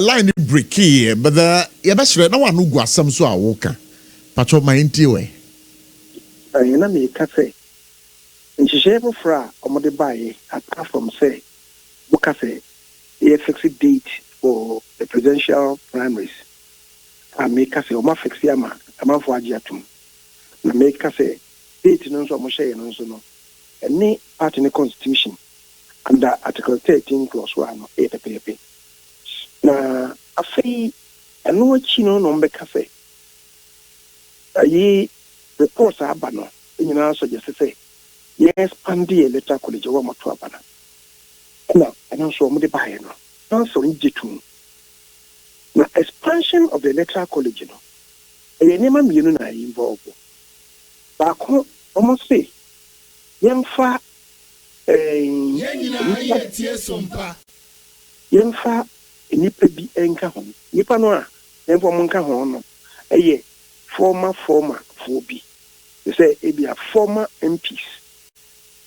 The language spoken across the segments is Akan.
line break here, but the Yabashre, no one who got some so I walk. Patch of my intiway. I am a cafe. And she share for a mother buy apart from say, Bocafe, a fixed date for the presidential primaries. I make a say, Oma Fixiama, a month for Agiatum. I make a say, date no so much and also no. Any part in the constitution under Article 13, Clause 1, 8 pp. Na afei eno achi no no mbeka fe ayi reports aba no nyina suggest say yes pandi electoral college wa moto aba na eno so mo de bae no na so njitu na expansion of the electoral college no e nema mienu na involve ba ko almost say yemfa nyina tie SOMPA yemfa nipa bi enka ho nipa no a emfo mo nka ho no eye former for bi they say e be a former MPs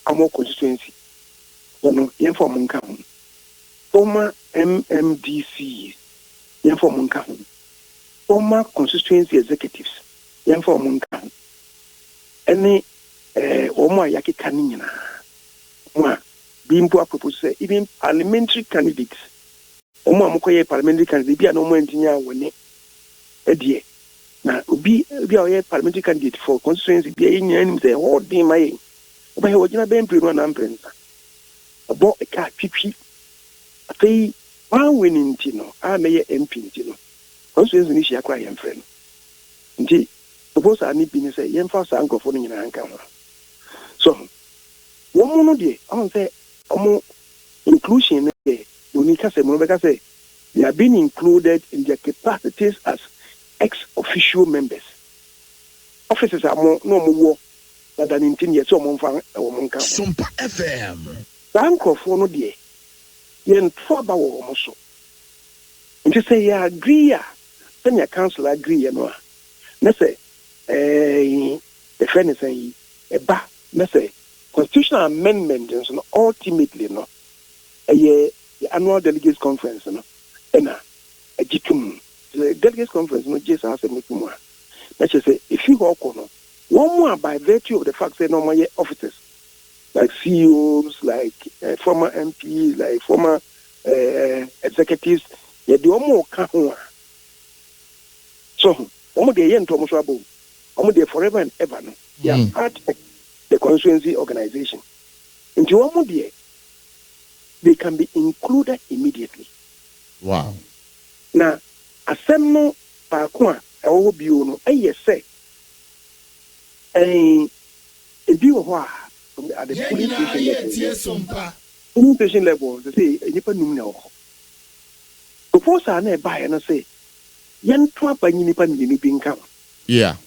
amo constituency no emfo mo nka ho former MMDC emfo mo nka ho former constituency executives emfo mo nka ho ene omo ayakeka ni nyina mo bi mpo propose say even parliamentary candidates omo amokoye parliamentary candidate bia no mo antinya woni edie na obi bia oye parliamentary candidate for constituency bia yinya nim say holding my oba he wogina be mpre no na mprensa obo e ka twitwi afei wan winning ti no a meye MP ti no constituency ni shia kwa yem frɛ no nti proposal ni bi ni say yem fa sa nkofo no nyina anka ho so wo no de on say omo inclusion Unika say they are being included in their capacities as ex-official members. Officers are more than 19 years or more. SOMPA FM. Bank of one day. Yen trouble almost. And you say, you agree, then your council agree, you know. Let's say, the friend is saying, let's say, constitutional amendment, and ultimately, no, the annual delegates conference, no, and a G2. The delegates conference, no, just as a meeting. Let's just say, if you walk on, one more by virtue of the fact that no more officers, like CEOs, like former MPs, like former executives, they do more count. So, almost the end to almost almost the forever and ever, no, they are part of the constituency organization. Into almost the they can be included immediately. Wow. Now, assemble parkour, I will be on a say a view of at the police station level, they say, a nipa numino. Suppose I never buy and say, Yan Twapa Nipan Nipping come. Yeah.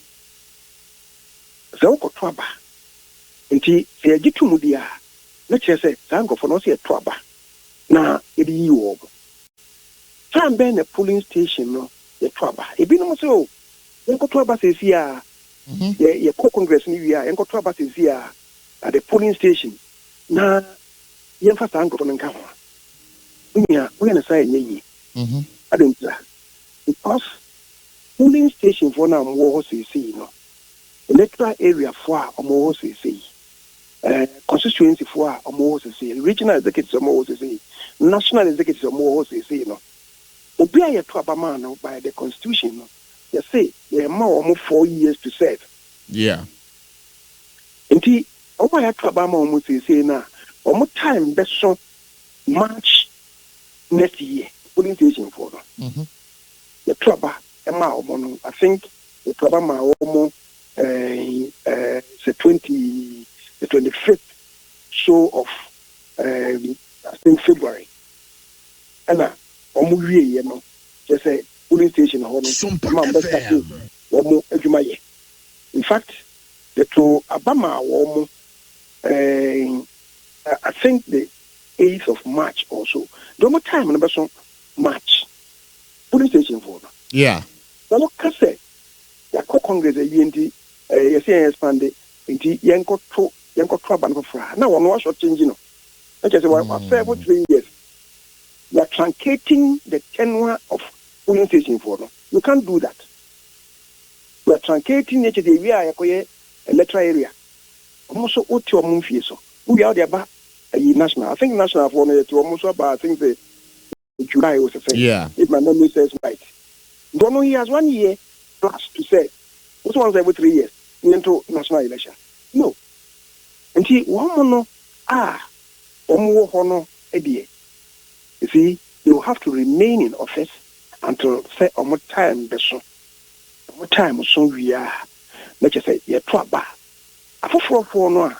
So, Twaba. And she said, Get to Mudia. Let's just say, Sango for not see a Twaba. Now, it is you. Time ben a polling station, no, the Twaba. It be no so. Yanko Twaba says here, your co-congress new year, Yanko Twaba says here at the polling station. Now, Yanfa Sango for Nkama. We're going to say, Ye. I don't know. Because polling station for now, more see, no. Electoral area for more see. Constituency for more say, regional executives are more say, national executives are more say, you know. Obey a Twabama by the constitution, they say they are more 4 years to serve. Yeah. Indeed, over a Twabama almost say now, more time best so March next year, polling station for them. The Twaba, I think the Twabama almost the 25th show of I think February. And you know, just a polling station in fact, the two Obama I think the 8th of March also. The more time number so March. Polling station for them. Yeah. Now look say the Congress the you see expanded into Yanko Trab and Fra. Now one was changing. I just say, well, 3 years. You are truncating the tenure of polling station for no. You can't do that. We are truncating it to the area electoral area. Also, what your move is so. We are there national. I think national for me to almost about I think the July was the same. Yeah. If my memory says right. Don't know he has 1 year plus to say. What's once every 3 years into national election. No. And he one more honor idea. You see, they will have to remain in office until say more time beso. More time so we are. Let's just say yeah twaba. For no.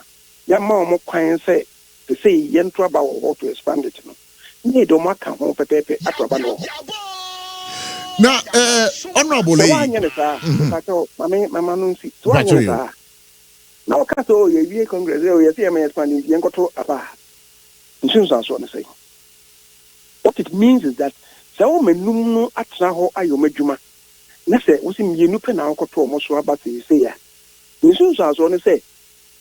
Ya more kwan say to say yen twaba or to expand it no. Ni do maka ho pepepe atwaba no. Now, honorable Mama no see. So now kaso ye congress ye see me expanding yen koto aba. Say. What it means is that so menum no atna ho ayomadwuma. Na say wo si mienu pe na koto mo so aba say ya. Nsunsu say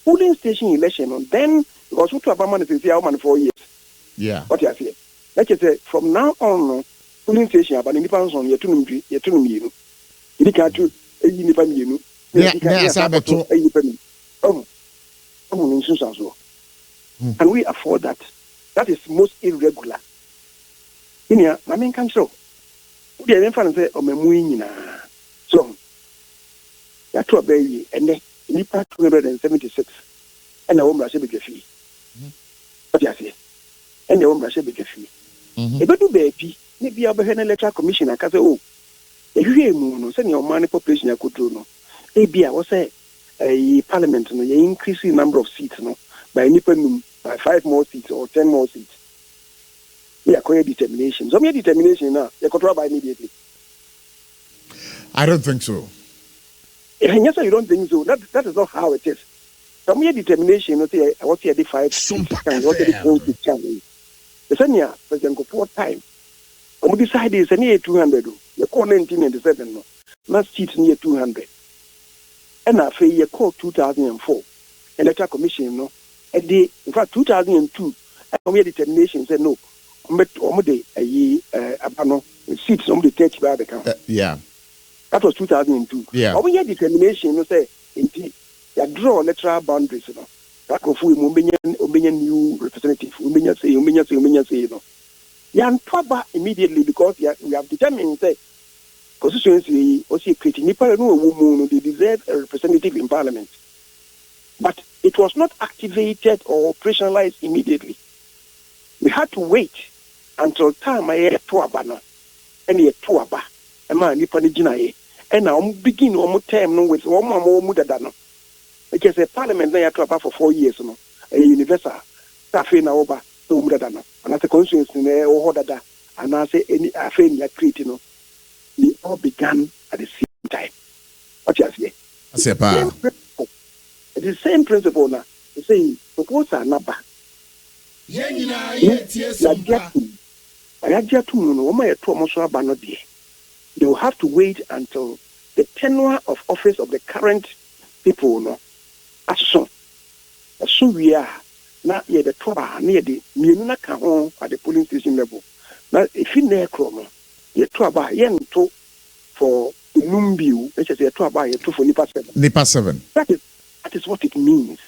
polling station election on then because we to about man say man 4 years. Yeah. What you say? Let's say from now on polling station about independence on ye tunum mienu. Idi ka to eyi nipa mienu. Yeah, sabeto. Can we afford that? That is most irregular. Inia, I mean, can show. We are in say, oh, Memuina. So, that to a baby, and then Nipa 276, and a woman should be a fee. What you say? And the woman should be a fee. If you do baby, maybe I'll be an electoral commission. I can say, oh, if you moon, send your money population, I could do no. Maybe I was say a parliament, no, you increase the number of seats, no, by Nipa by 5 more seats or 10 more seats. Yeah, quite determination. So, determination now, you control by immediately. I don't think so. Yes, you don't think so. That is not how it is. Some determination, I was here the 5 SOMPA what the challenge. The senior President go 4 times. We decided it's near 200. You call 1997, no. Not seats near 200. And after you call 2004, Electoral Commission, no. And in fact, 2002, we had determination said no. Seats, somebody take by the count. Yeah. That was 2002. Yeah. We had determination, you say, indeed, you draw electoral boundaries, you know. That go for new representative, say, you know. You are immediately because we have determined, say, constituency, also creating they deserve a representative in parliament. But it was not activated or operationalized immediately. We had to wait until time I had Tuabana and a Tuaba, a man Nipanijinae, and I begin almost term with one more Mudadano. Because a parliament they had Tuaba for 4 years, no, a universal, Tafina Oba, to Mudadano, and as a conscience in a Hodada, and I say any affair you creating, no, they all began at the same time. What you say? It is the same principle now. You say, propose a number. They will have to wait until the tenure of office of the current people, no, as soon we are not yet the Toba near the Mununa Kahon at the polling station level. Now, if you near Chrono, you Toba yen to for Numbu, which is a Toba, you for Nipa 7. Nipa 7. That is what it means.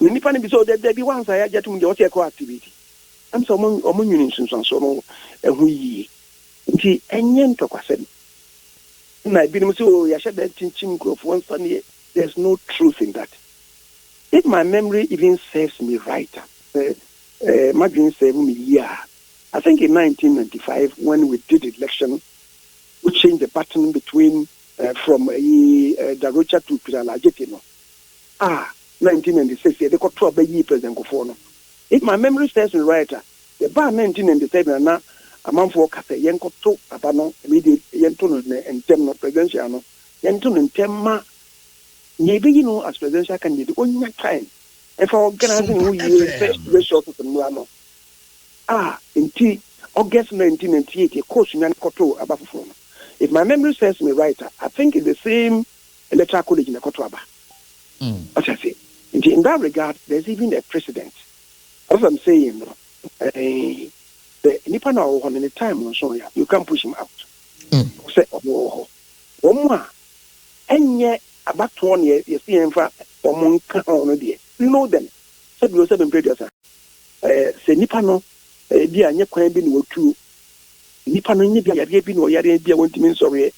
Nipa so there be ones I get to the Otiako activity. I'm so among unions and so on, and we enyen to question. And I've been so I said that teaching of one Sunday, there's no truth in that. If my memory even serves me right, my dream saved me year. I think in 1995, when we did election, we changed the pattern between from Darocha to Piralajetino. 1996, they got 12 years President Kofono. If my memory serves me right, the bar 1997 na a month for Kase Yenko to Abano, immediate Yenton and Temno presidential, Yenton and Temma, maybe you know as presidential candidate on your time. And for organizing who you ratio to Mulano. In August 1998, a coach in Koto above phone. If my memory serves me right, I think it's the same electoral college in the Kotoaba. What I say? In that regard, there's even a precedent. As I'm saying, the nipa na wo in the time so ya you can push him out say omo omo a enye abato ne ye see emfa omo nka ono de you know them said we also been producer se nipa no bi anye kwan bi ne wotu nipa no nye bi yare bi no yare bi a wontimi nsɔre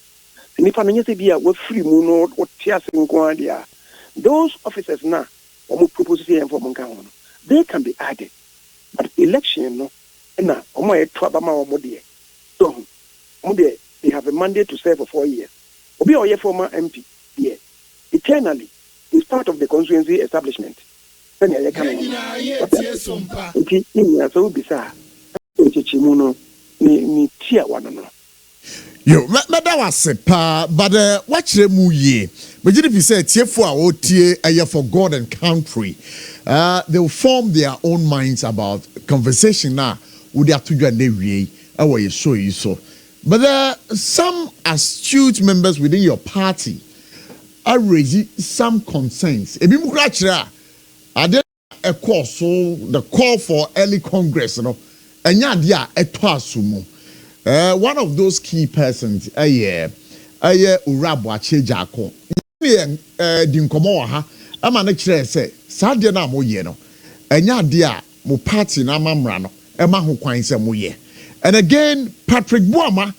nipa no nye se bi a wo free mu no wo tiase nko ade those officers na omo propose say emfa omo nka ho no they can be added but election no na omo eto abama omo de so omo de they have a mandate to serve for 4 years obi oye former MP here eternally is part of the constituency establishment then you can SOMPA okay in so bisa chichimu no ni tia wano no yo meda wase pa but watch mu ye but if you say tiefo a wotie aye for God and country they will form their own minds about conversation na would have to do na wie away show you so but there are some astute members within your party are raising some concerns ebi mu kra kira ade a call so the call for early congress no enya ade a eto asumu one of those key persons aye urabo achejako di nkomo wa ha ama na kire se saade na moye no enya ade a mo party na mamra no ema ho kwan se moye and again Patrick Buama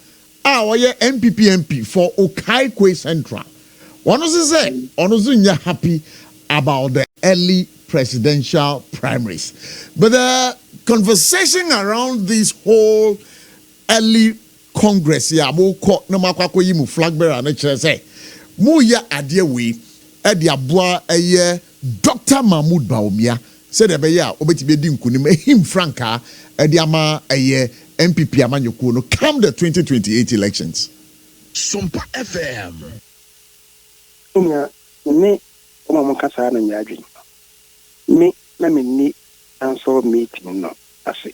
oye MPP MP for Kyei Central one say onozunya happy about the early presidential primaries but the conversation around this whole early congress ya mo ko na makwakọ yi mu flag bearer na kire say mu ya ade we e de aboa eye Dr. Mahmoud Baumia said ebe ya obetibe di nkunim ehim franka e de ama eye MPP amanyoko no come the 2028 elections SOMPA FM umya me omo kasa na nyadwe me na me ni answer meeting no ase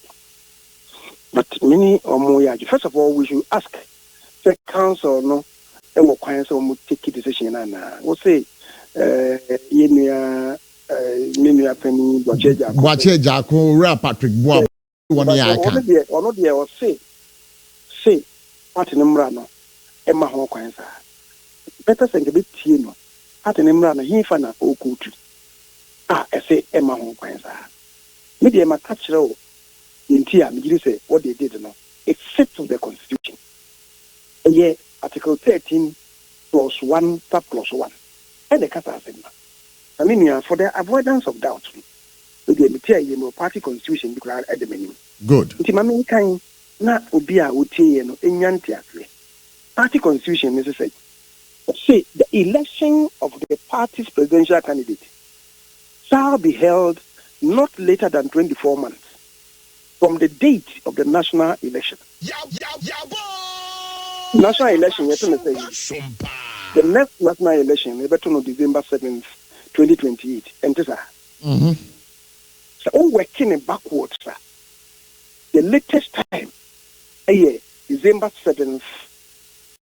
but many omo ya first of all we should ask the council no e wo kwan so mo take decision na we say yenua menua pani Boacheja ko ra Patrick Boa one ya aka ono de o say party number no e ma ho kwan sa better say be tie no party number no hinfa na okutu e say e ma ho kwan sa me de ma catch o intia me say what they did no it fits to the constitution yeah article 13 plus 1 plus 1 and the kasa say I mean for the avoidance of doubt the material party constitution declare at the menu good nti mama kan na obi a otie no enyanti ase party constitution is say the election of the party's presidential candidate shall be held not later than 24 months from the date of the national election. National election, the next national election, we better know December 7th, 2028. And this so all working backwards, sir. The latest time, December 7th,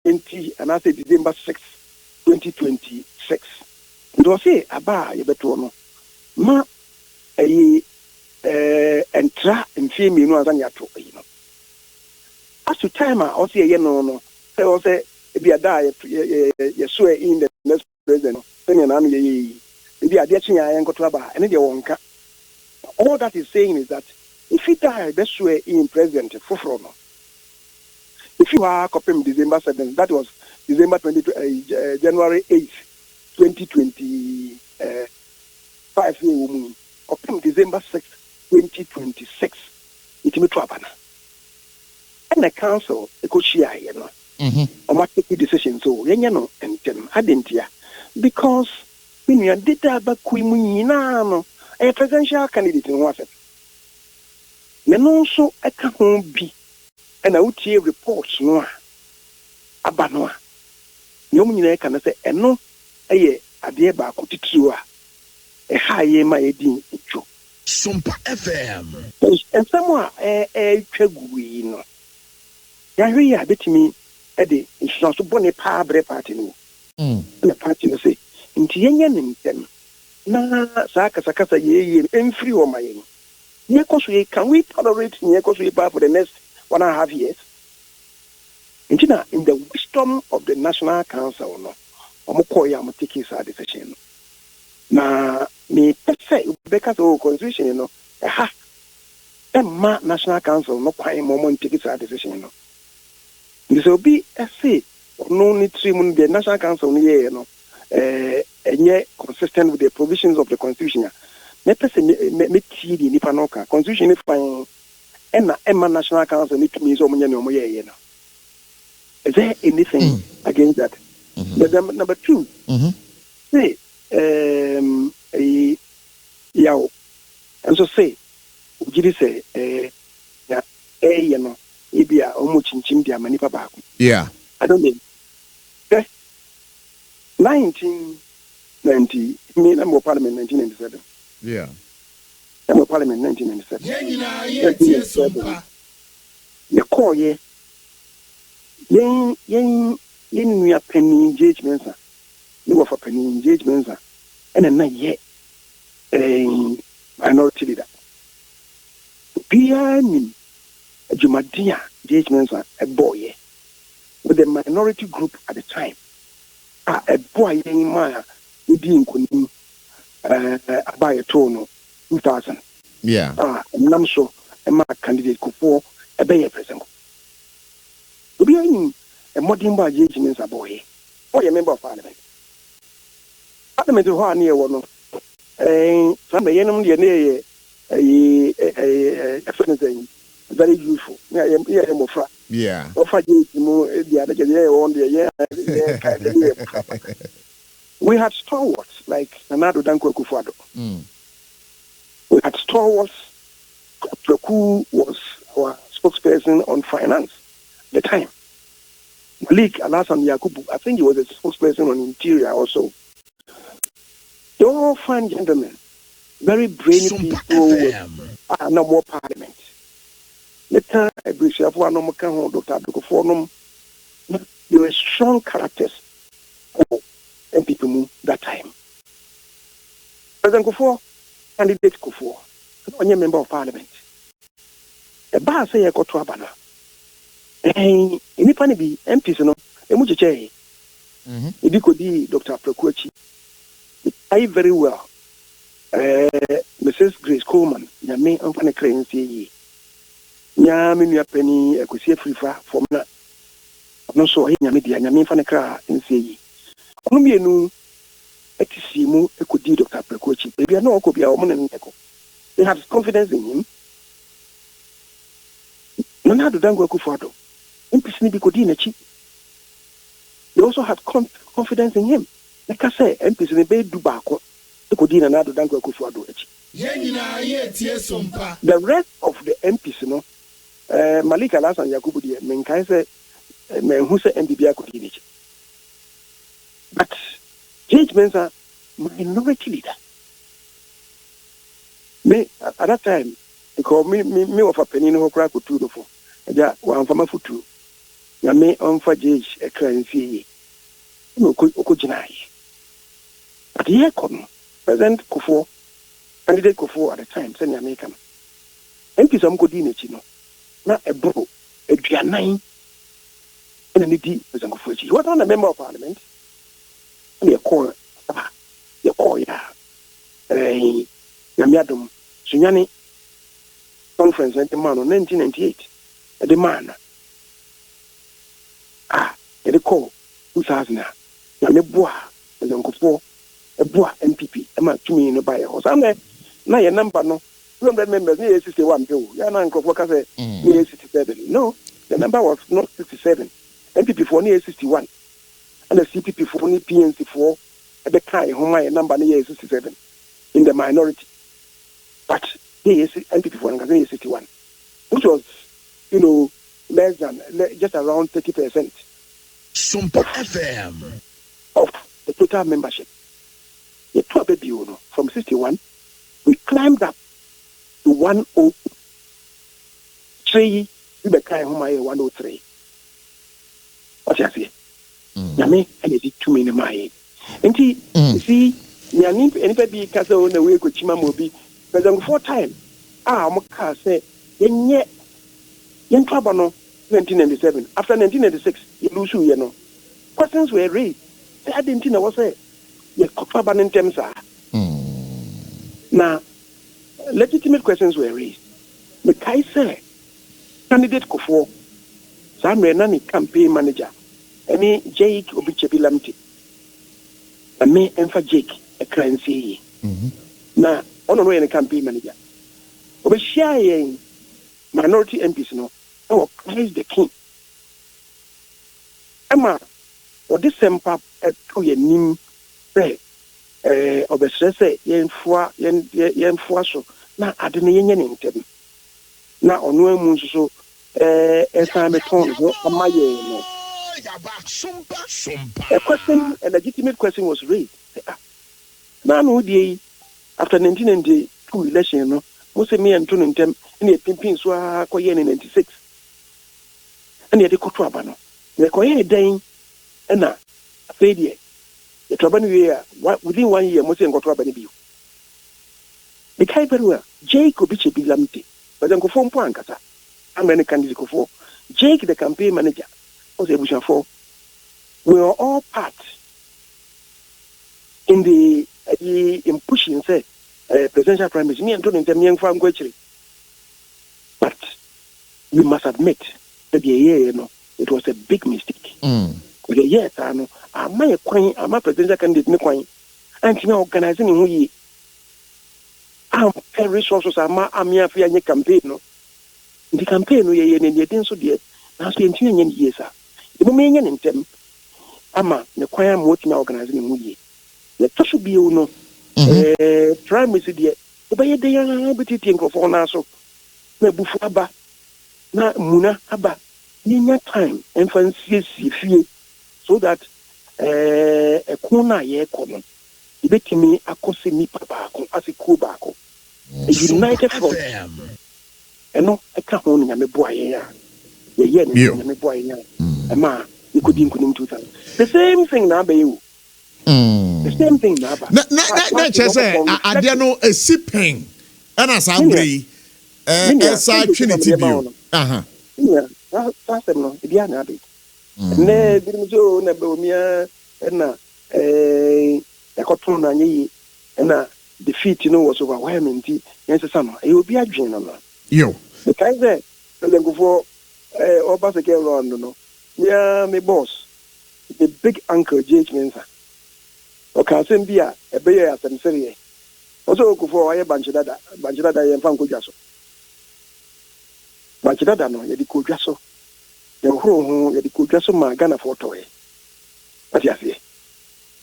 20, and I say December 6th, 2026. And I say, Abba, you better know, ma, entra mfimi no azan yato you know as to time I say you no say o say be ada ye so in the next president say na no ye be ade chi ya enkoto aba ene de wonka all that is saying is that if he die be so in president foforo no if you are copying December 7th that was December 20 January 8th 2025 year copying December 6th 2026 it may abana and the council could share you know or take decision so you know and adentia because when you did that but no a presidential candidate in was it then also I can't be and I would hear reports no abanoa you mean can say and no a dear back to a high my edin SOMPA FM. And someone Chegui, no. Yaria bet me at the insurance to bonnet pabre party. No, and the party will say, in Tian them. Na Sakasa ye, and free or my Can we tolerate Nyekoswe for the next 1.5 years? In the wisdom of the National Council, no, I'm taking a decision. Now, me say because of constitution, you know, National Council no quite moment take a decision, you know. This will be a say no need to the National Council, you know, and yet consistent with the provisions of the constitution. Me person me TD ni panoka constitution if fine Emma National Council need to mean so many no more, you know. Is there anything against that? But number two, say, yaw, and so say, Jiri say, you know, Ibia, Omuchin dia manipa back. Yeah. I don't mean. 1990, me, I'm more Parliament 1997. Yeah. I'm more Parliament 1997. The core, yeah. Yen we are penny engagements. You were for penny engagements, and then not yet a minority leader. Behind a Jumadia engagements, a boy with a minority group at the time. A boy in Maya, who didn't buy a tono 2000. Yeah. Namso, a mark candidate for a bay president. To be in a modern by engagements, a boy, or a member of Parliament. Parliament who are near one of some the enemy very useful. Yeah. We had stalwarts like Nanado Danko Kufuado. We had stalwarts. Preku was our spokesperson on finance at the time. Malik Alassane Yakubu, I think he was a spokesperson on interior also. They were all fine gentlemen, very brainy SOMPA people. No more Parliament. Later, I believe Dr. Abdul. They were strong characters and people move that time. President Kufuor, candidate Kufuor, only member of Parliament. The bar say I got to Abana. And in be MPs, no, a much Dr. Preku. I very well. Mrs. Grace Coleman, the main company crane say, Yammy penny, a could see a free from that. No, so I media, Yamin Fanacra, and say, Columbia no, Etisimu, a could do Dr. Preku. Maybe I know could be a woman and echo. They have confidence in him. Nanado Dango Kufuado, MPs Nibikodina cheap. They also had confidence in him. Like I say, MPs in the Bay Dubaco. The rest of the MPs, you know, Malik Alassane Yakubu, Menkai said, who said MPB could be. But Judge Mensah, minority leader. Me at that time, they called me of a penny no crack or two for. Yeah, one from a foot two. Ya me on for Judge a currency. No, could but here come. President Kufuor, candidate Kufuor at the time, send American. MPs am Godine Chino. Not a bro, a Gianine, and an ED, President Kufuor. You are not a member of Parliament. And you call, Yamiadum, Sunyani conference at the man on 1998. At the man. At the call, 2000. Yamibua, President Kufuor. A boa MPP, a man to me in a buyer or something. Now your number no 200 members near 61 bill. Your uncle workers near 67. No, the number was not 67. MPP for near 61. And the CPP for near PNC for at the time whom my number near 67 in the minority. But here is MPP for near 61, which was, you know, less than just around 30% SOMPA FM of the total membership. From 61, we climbed up to 103. We became 103. What you say? Yami, and it is too many my. And see, Yanip, anybody because on the way with Chimamobi, but on 4 times, Moka say, yen Trabano 1997. After 1996, you lose you know. Questions were raised. I didn't know what say. Ye Traban in Mensah. Now, legitimate questions were raised. The Kyei say, candidate Kofo, Sam Renani campaign manager, any Jake Obichebilamti, and me and for Jake a currency. Now, on the way in a campaign manager. Obeshia minority MPs no, praise the king. Emma, or this SOMPA to your name, say, Obesre yen foa so, na adene yen in them. Na onwe mu so esan beton so amaye no. A question, a legitimate question was raised. Na no dey after 1992 election no, mo se me anto ntem na pimpin so akoye in 96. And yet the koto aba no. The koye den na afedie. The trouble within 1 year mo se koto aba ne bi. The Kyei very well. Jake Obichebilamti. But then go for Ankasa. American candidate go for Jake, the campaign manager, was able to for. We were all part in the in pushing say presidential primaries. Me and Tony Temian from Guachri. But we must admit that it was a big mistake. Yes, I know. I'm a presidential candidate. And organizing who ye. I'm resources I'm here for any campaign. No, the campaign we are in the didn't so dear. Now, spend 2 years. The moment in them, I'm the choir working organizing we. Let us be no primary dear. But they are able to think of on us. Na Bufaba, na Muna Abba, in time and fancy few so that a corner ye common. Ibeti me akose ni papa ase ko baako a united front eno eka ho nya me boa ye ya ye ni me boa ye ya ma ikodi nkunim 2000 the same thing na ba you the same thing na ba na chese ade no esipen ana sambre esa trinity bio yeah that's no e bia na be na bi mo jo na ba omia na and defeat was overwhelming. Yes, son, it will be a dream. Yo, the Kyei then go for Obaseke around, no. Yeah, my boss, the big uncle Jake Mensah. Okay, send be a bear as I'm saying. Also, go for a Banchada, and Fanco Jasso. Banchada, no, Yadico Jasso. The whole Yadico Jasso, my Ghana photo. But yes,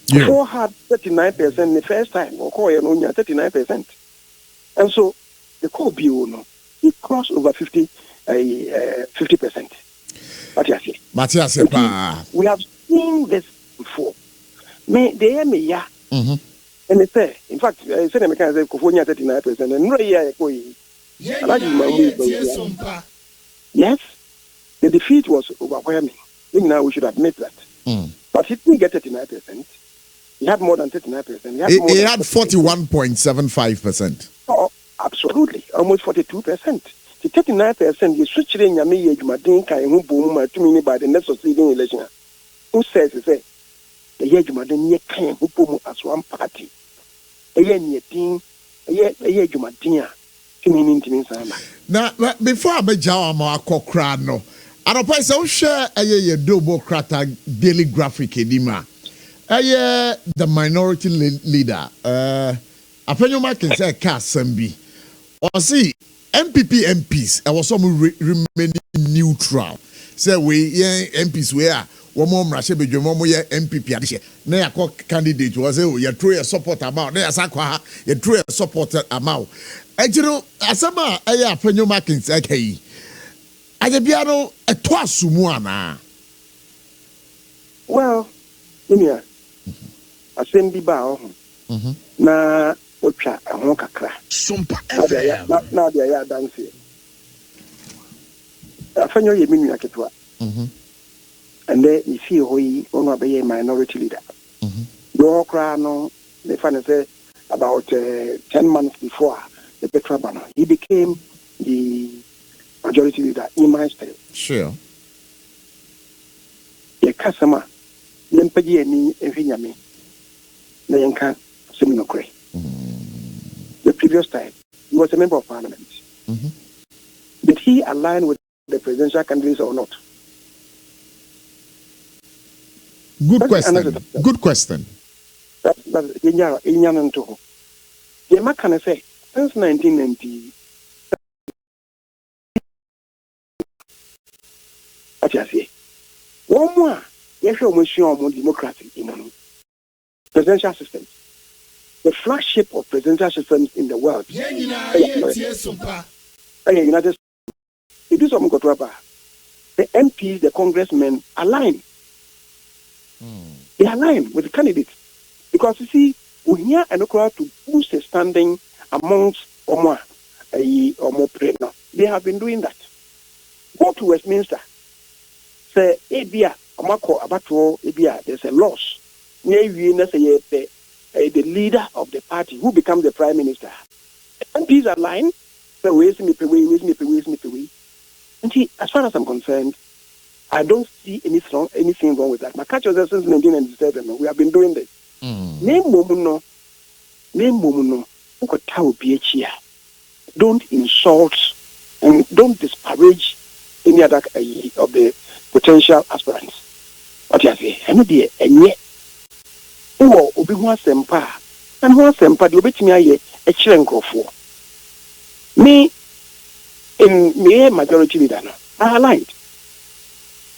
Before had 39% the first time, or call only 39%. And so the core bill no, it crossed over 50%. Matthias, we have seen this before. Me ya. And they say, in fact, I said American say Kofonia 39%, and no year yes, the defeat was overwhelming. Now we should admit that. But he didn't get 39%. He had more than 39%. He had 41.75%. Oh, absolutely. Almost 42%. The 39%, you switch in your me, Jumadinka, and who boom, 2 minutes by the next succeeding election. Who says, the Yajumadin, ye came who boom as one party. A year thing, a year Jumadina, 2 minutes. Now, before I make Jawama Cocrano, I don't pay so share a double crata daily graphic edema. The minority leader, Apenyo Martin said, Kassambi. Or see, MPP MPs, I was some remaining neutral. Say, we, MPs, we are. One more Rashabe, your mom, MPP. Nay, candidate was you threw a support amount. There's a you threw a supported amount. And you know, as a man, Apenyo Martin said, hey, I the piano a twice sumuana. Well, yeah. Assembly bow na ocha ahon kakra SOMPA FM na dia ya dance afanyo ye minu aketwa and then you see hoyi ono be minority leader no kra no they find say about 10 months before the Petra Banner, he became the majority leader in my state. Sure. The customer, Yempagi and Evinyami, Nayanka Seminokre. The previous time, he was a member of parliament. Mm-hmm. Did he align with the presidential candidates or not? Good question. Good question. That's Inyan. The man can say, since 1990, what you say? One more, yes, you're more democratic in presidential systems. The flagship of presidential systems in the world. United States. It is some the MPs, the congressmen align. They align with the candidates. Because you see, we hear an Electoral to boost the standing amongst Omwa or more pregnant. They have been doing that. Go to Westminster. Say, Abia, Omako, Abato, Abia, there's a loss. The leader of the party who becomes the prime minister. MPs align. So, where's me away. And see, as far as I'm concerned, I don't see anything wrong with that. My catch was since 1997. We have been doing this. Name Momuno, don't insult and don't disparage any other of the potential aspirants. What you say? I mean, and yet, who will be one SOMPA and one SOMPA, the Obetimi a chilenko for me in me majority leader. I aligned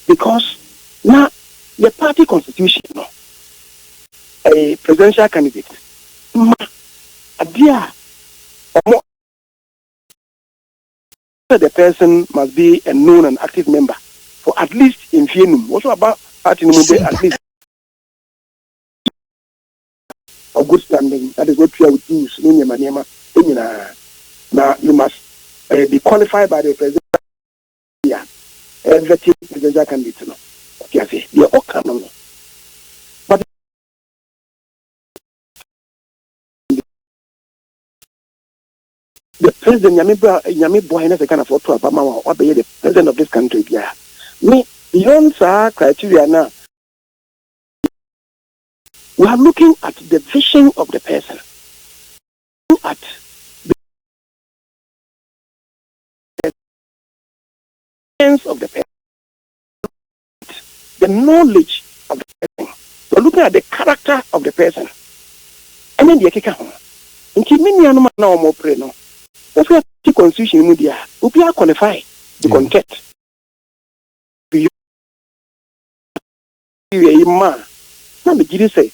because now the party constitution. A presidential candidate, the person must be a known and active member for at least in Fienum. Also about party at least a good standing. That is what we would use. Now you must be qualified by the president. Yeah, every presidential candidate. Okay, they all come. The president, Yami Boy, has a kind of photo about what be the president of this country. Yeah, me beyond our criteria now. We are looking at the vision of the person, at the sense of the person, the knowledge of the person. We are looking at the character of the person, and then the kicker home. In Kimini, no more pray no. That's why the constitution media will be qualified to contest. Let me say,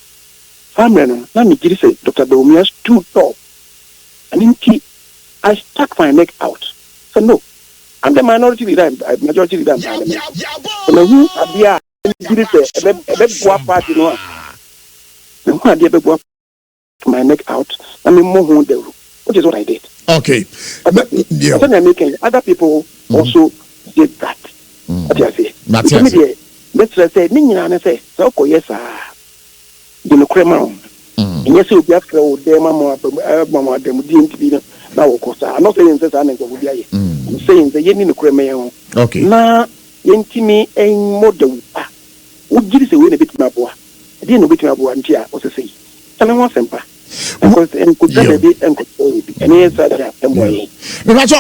Dr. Domia's too tall. And in I stuck my neck out. So no, I'm the minority leader, majority leader. So who are there? Party no. Who are there? My neck out. I mean more which is what I did. Okay. Other people also did that. What do I say? Let's say, Nina say, so yes, the crema. Yes, you have to them, Mamma, them didn't be now. I'm not saying that I'm saying the Yen crema. Okay. Now, Yentimi ain't model. Would give us a win a bit, my boy. I didn't know between my boy and Tia, what to say. And I want SOMPA.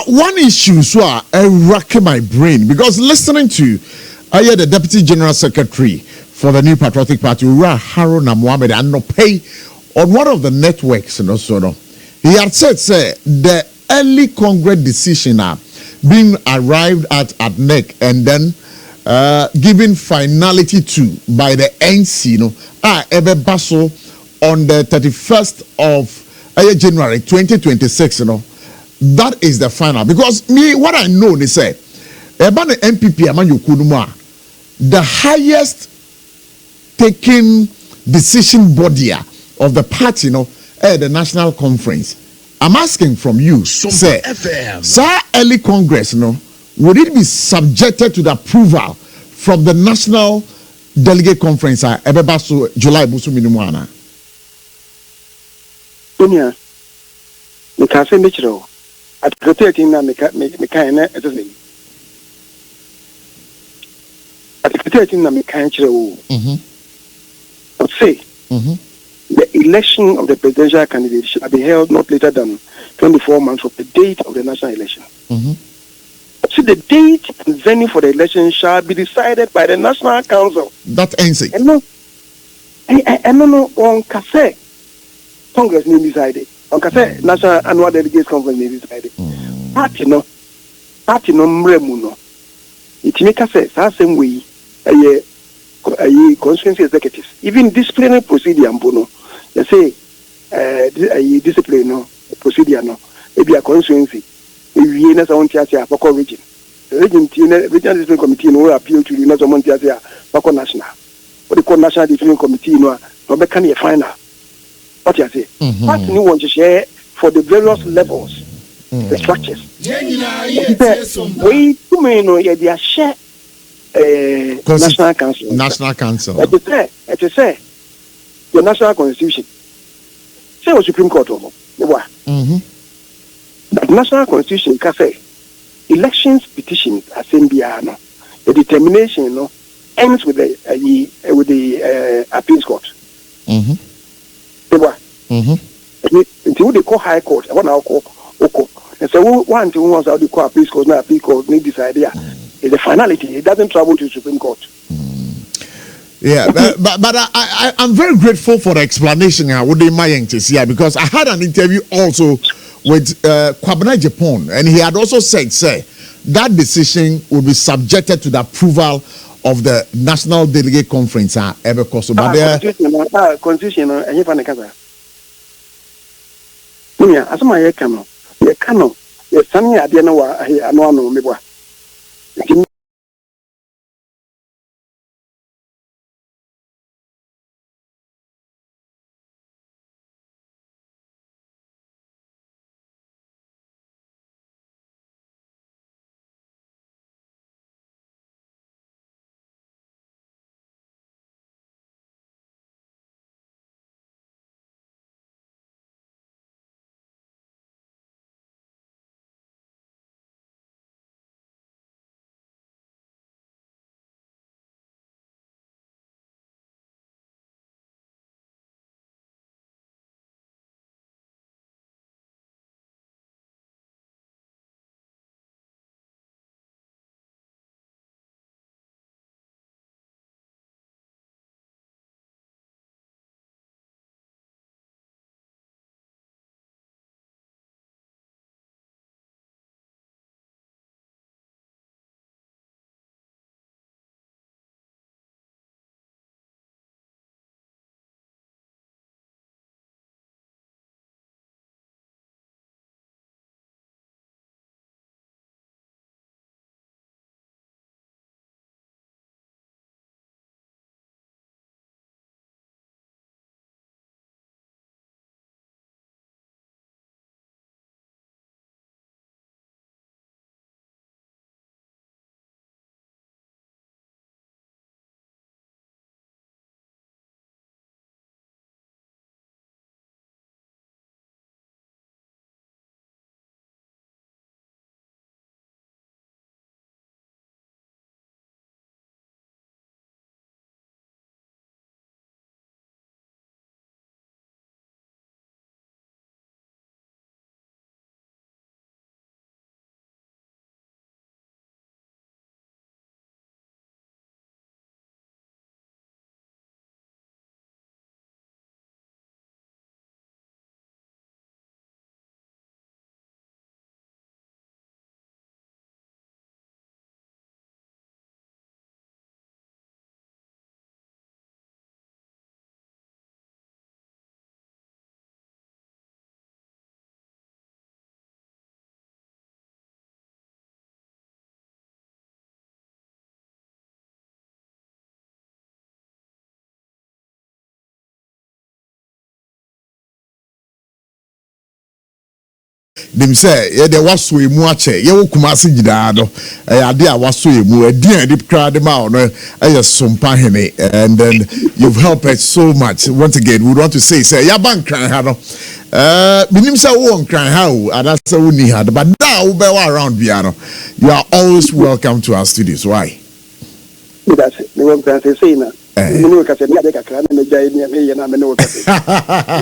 One issue so I rack my brain because listening to the Deputy General Secretary for the New Patriotic Party, Haruna Mohammed, and no pay on one of the networks, he had said, the early Congress decision being arrived at NEC and then given finality to by the NC, Ebe Basso on the 31st of January 2026, that is the final. Because me, what I know, they say, about the MPP, the highest taking decision body of the party, at the national conference. I'm asking from you, say, sir, early Congress, would it be subjected to the approval from the national delegate conference? July Busu Minimwana. You can't say natural. Article 13 na meka na etese. Article 13 na meka kire wo. Say the election of the presidential candidate shall be held not later than 24 months from the date of the national election. So the date and venue for the election shall be decided by the National Council. That ends it. And no, on cassette, Congress need decided. On cassette, National Annual Delegates Conference need decided. Party no mremuno. It make us say same way. A constituency executives, even disciplinary procedure, Ambono, they say a disciplinary procedure, no, maybe a constituency, we in a Montiasia, Paco region. The regional disciplinary committee no appeal to the National Montiasia, Paco National. What they call National Disciplinary Committee, no can a final. What you say? What you want to share for the various levels, the structures. We too many know, yeah, they are share. National Council. National Council. It is say the National Constitution. Say the Supreme Court of the National Constitution can say elections petitions assembly the determination ends with the appeals court. Until they call High Court, one now call Oko. And so one to ones how they call appeals court, now appeals court need this idea. It's a finality. It doesn't travel to the Supreme Court. Yeah, but I'm very grateful for the explanation because I had an interview also with Kwabena Japan, and he had also said, that decision will be subjected to the approval of the National Delegate Conference. Constitution, and you find a casa. As my cano, yes, Sunny, I don't know, I know, maybe. Them say, yeah, there was so much, yeah, Kumasi Gidado, idea was so a dear deep crowd amount, SOMPA, and then you've helped us so much. Once again, we want to say, Yabank, Minim say won cry how and that's so ni had but now we be around piano. You are always welcome to our studios. Why? That's it. You want to say na. You know ka se na de kakra na me jai ni me na me no ka se.